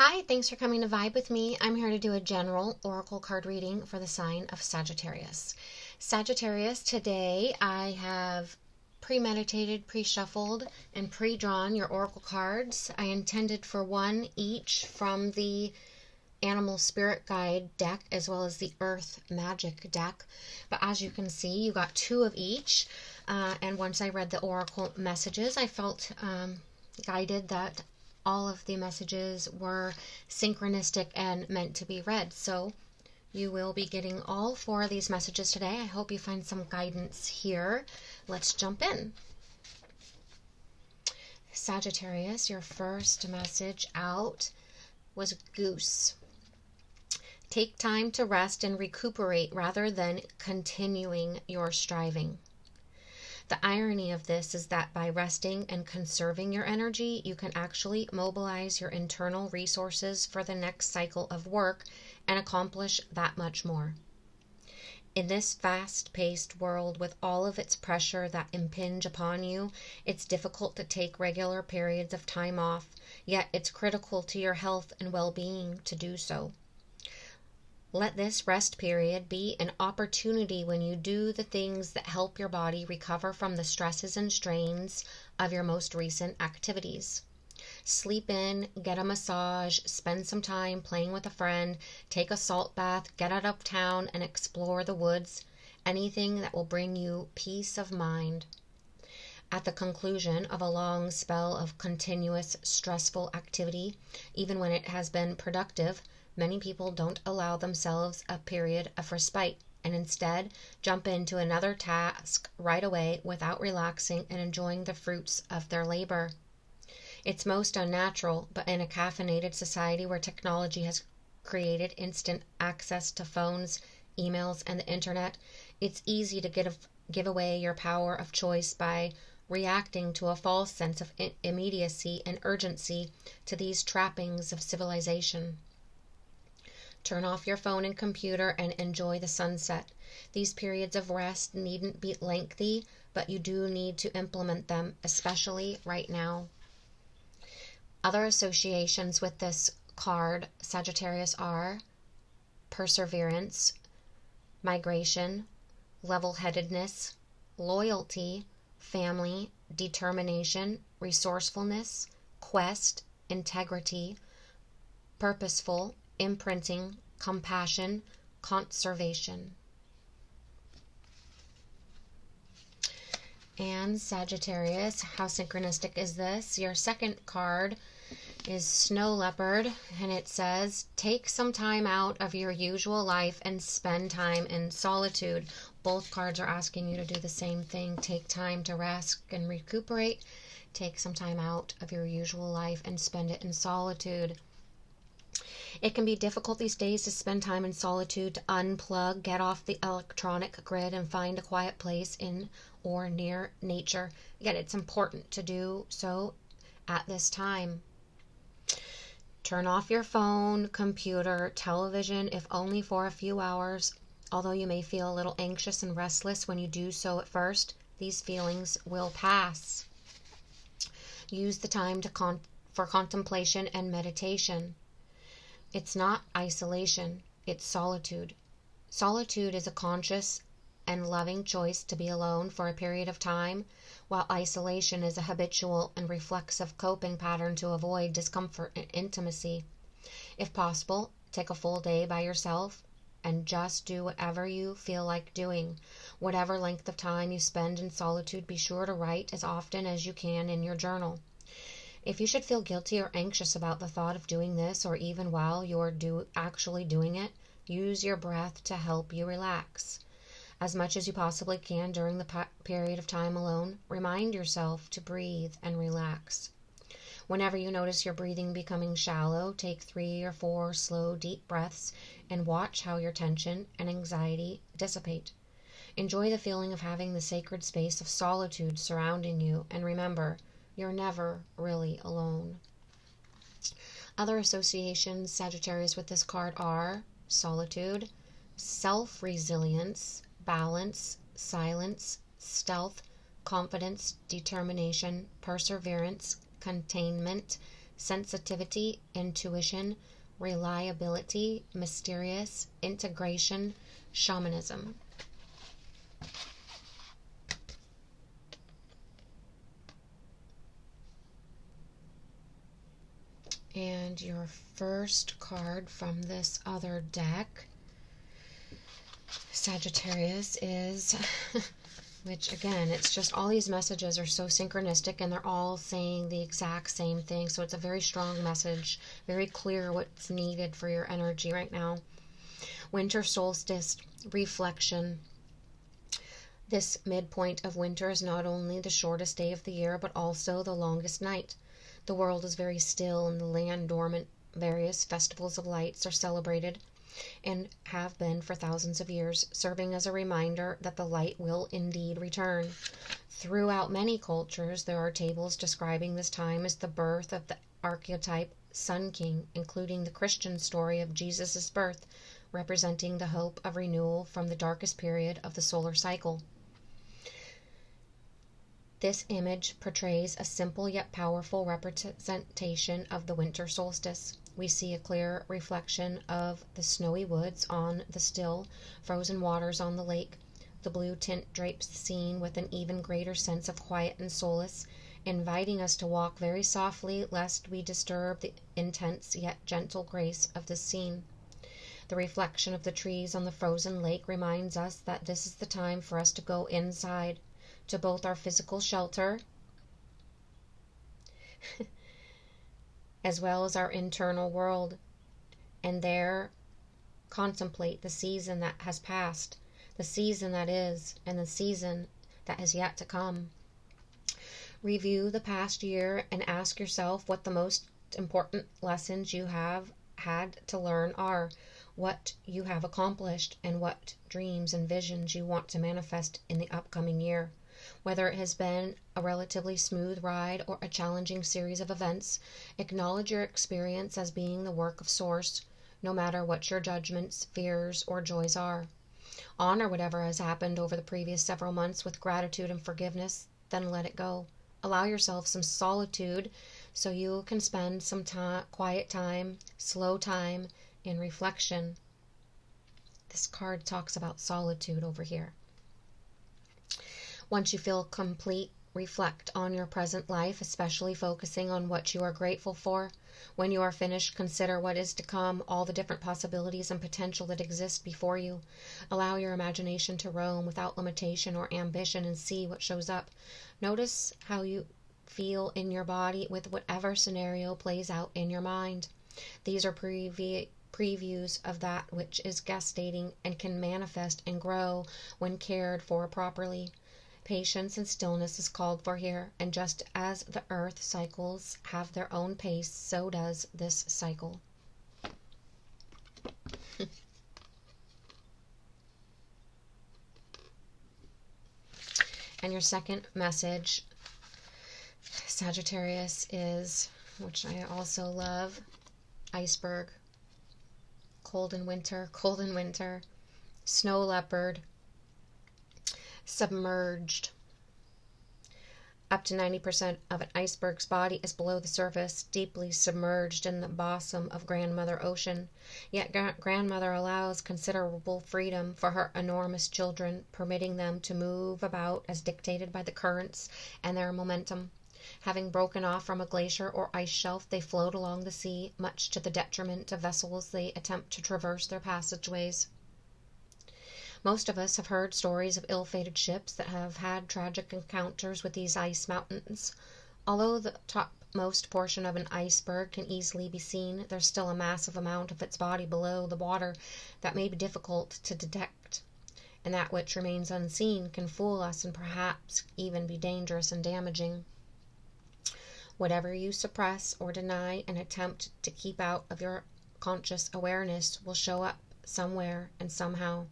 Hi, thanks for coming to Vibe with me. I'm here to do a general oracle card reading for the sign of Sagittarius. Sagittarius, today I have premeditated, pre-shuffled, and pre-drawn your oracle cards. I intended for one each from the Animal Spirit Guide deck as well as the Earth Magic deck. But as you can see, you got two of each. And once I read the oracle messages, I felt guided that all of the messages were synchronistic and meant to be read. So you will be getting all four of these messages today. I hope you find some guidance here. Let's jump in. Sagittarius, your first message out was Goose. Take time to rest and recuperate rather than continuing your striving. The irony of this is that by resting and conserving your energy, you can actually mobilize your internal resources for the next cycle of work and accomplish that much more. In this fast-paced world with all of its pressure that impinge upon you, it's difficult to take regular periods of time off, yet it's critical to your health and well-being to do so. Let this rest period be an opportunity when you do the things that help your body recover from the stresses and strains of your most recent activities. Sleep in, get a massage, spend some time playing with a friend, take a salt bath, get out of town and explore the woods, anything that will bring you peace of mind. At the conclusion of a long spell of continuous stressful activity, even when it has been productive, many people don't allow themselves a period of respite and instead jump into another task right away without relaxing and enjoying the fruits of their labor. It's most unnatural, but in a caffeinated society where technology has created instant access to phones, emails, and the internet, it's easy to give away your power of choice by reacting to a false sense of immediacy and urgency to these trappings of civilization. Turn off your phone and computer and enjoy the sunset. These periods of rest needn't be lengthy, but you do need to implement them, especially right now. Other associations with this card, Sagittarius, are perseverance, migration, level-headedness, loyalty, family, determination, resourcefulness, quest, integrity, purposeful, imprinting, compassion, conservation. And Sagittarius, how synchronistic is this? Your second card is Snow Leopard, and it says, take some time out of your usual life and spend time in solitude. Both cards are asking you to do the same thing. Take time to rest and recuperate. Take some time out of your usual life and spend it in solitude. It can be difficult these days to spend time in solitude, to unplug, get off the electronic grid, and find a quiet place in or near nature. Yet it's important to do so at this time. Turn off your phone, computer, television, if only for a few hours. Although you may feel a little anxious and restless when you do so at first, these feelings will pass. Use the time for contemplation and meditation. It's not isolation, it's solitude. Solitude is a conscious and loving choice to be alone for a period of time, while isolation is a habitual and reflexive coping pattern to avoid discomfort and intimacy. If possible, take a full day by yourself and just do whatever you feel like doing. Whatever length of time you spend in solitude, be sure to write as often as you can in your journal. If you should feel guilty or anxious about the thought of doing this, or even while you're actually doing it, use your breath to help you relax. As much as you possibly can during the period of time alone, remind yourself to breathe and relax. Whenever you notice your breathing becoming shallow, take 3 or 4 slow, deep breaths and watch how your tension and anxiety dissipate. Enjoy the feeling of having the sacred space of solitude surrounding you, and remember, you're never really alone. Other associations, Sagittarius, with this card are solitude, self-resilience, balance, silence, stealth, confidence, determination, perseverance, containment, sensitivity, intuition, reliability, mysterious, integration, shamanism. And your first card from this other deck, Sagittarius, is, which again, it's just all these messages are so synchronistic and they're all saying the exact same thing. So it's a very strong message, very clear what's needed for your energy right now. Winter solstice, reflection. This midpoint of winter is not only the shortest day of the year, but also the longest night. The world is very still and the land dormant. Various festivals of lights are celebrated and have been for thousands of years, serving as a reminder that the light will indeed return. Throughout many cultures, there are tables describing this time as the birth of the archetype Sun King, including the Christian story of Jesus' birth, representing the hope of renewal from the darkest period of the solar cycle. This image portrays a simple yet powerful representation of the winter solstice. We see a clear reflection of the snowy woods on the still, frozen waters on the lake. The blue tint drapes the scene with an even greater sense of quiet and solace, inviting us to walk very softly lest we disturb the intense yet gentle grace of this scene. The reflection of the trees on the frozen lake reminds us that this is the time for us to go inside, to both our physical shelter as well as our internal world, and there contemplate the season that has passed, the season that is, and the season that has yet to come. Review the past year and ask yourself what the most important lessons you have had to learn are, what you have accomplished, and what dreams and visions you want to manifest in the upcoming year. Whether it has been a relatively smooth ride or a challenging series of events, acknowledge your experience as being the work of Source, no matter what your judgments, fears, or joys are. Honor whatever has happened over the previous several months with gratitude and forgiveness, then let it go. Allow yourself some solitude so you can spend some quiet time, slow time, in reflection. This card talks about solitude over here. Once you feel complete, reflect on your present life, especially focusing on what you are grateful for. When you are finished, consider what is to come, all the different possibilities and potential that exist before you. Allow your imagination to roam without limitation or ambition and see what shows up. Notice how you feel in your body with whatever scenario plays out in your mind. These are previews of that which is gestating and can manifest and grow when cared for properly. Patience and stillness is called for here, and just as the earth cycles have their own pace, so does this cycle. And your second message, Sagittarius, is, which I also love, iceberg. Cold in winter, snow leopard, submerged. Up to 90% of an iceberg's body is below the surface, deeply submerged in the bosom of Grandmother Ocean. Yet Grandmother allows considerable freedom for her enormous children, permitting them to move about as dictated by the currents and their momentum. Having broken off from a glacier or ice shelf, they float along the sea, much to the detriment of vessels they attempt to traverse their passageways. Most of us have heard stories of ill-fated ships that have had tragic encounters with these ice mountains. Although the topmost portion of an iceberg can easily be seen, there's still a massive amount of its body below the water that may be difficult to detect, and that which remains unseen can fool us and perhaps even be dangerous and damaging. Whatever you suppress or deny and attempt to keep out of your conscious awareness will show up somewhere and somehow.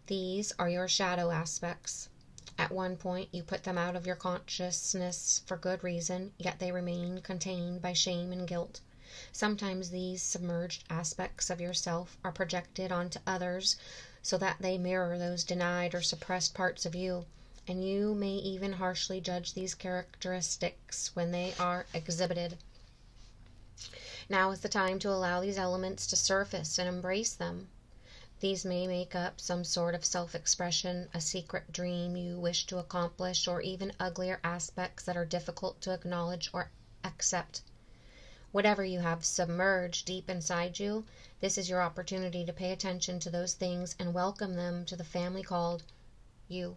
These are your shadow aspects. At one point, you put them out of your consciousness for good reason, yet they remain contained by shame and guilt. Sometimes these submerged aspects of yourself are projected onto others so that they mirror those denied or suppressed parts of you, and you may even harshly judge these characteristics when they are exhibited. Now is the time to allow these elements to surface and embrace them. These may make up some sort of self-expression, a secret dream you wish to accomplish, or even uglier aspects that are difficult to acknowledge or accept. Whatever you have submerged deep inside you, this is your opportunity to pay attention to those things and welcome them to the family called you.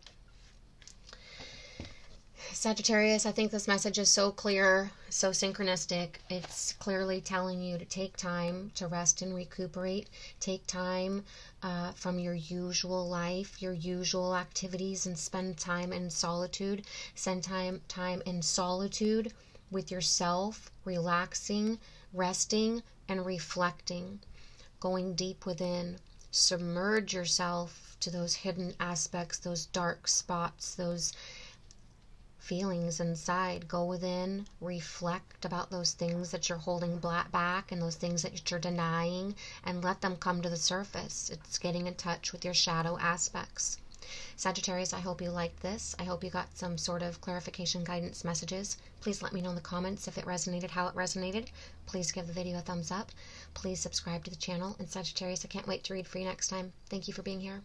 Sagittarius, I think this message is so clear, so synchronistic. It's clearly telling you to take time to rest and recuperate. Take time from your usual life, your usual activities, and spend time in solitude. Spend time in solitude with yourself, relaxing, resting, and reflecting. Going deep within. Submerge yourself to those hidden aspects, those dark spots, those feelings inside. Go within, reflect about those things that you're holding back and those things that you're denying, and let them come to the surface. It's getting in touch with your shadow aspects. Sagittarius, I hope you liked this. I hope you got some sort of clarification, guidance messages. Please let me know in the comments if it resonated, how it resonated. Please give the video a thumbs up. Please subscribe to the channel. And Sagittarius, I can't wait to read for you next time. Thank you for being here.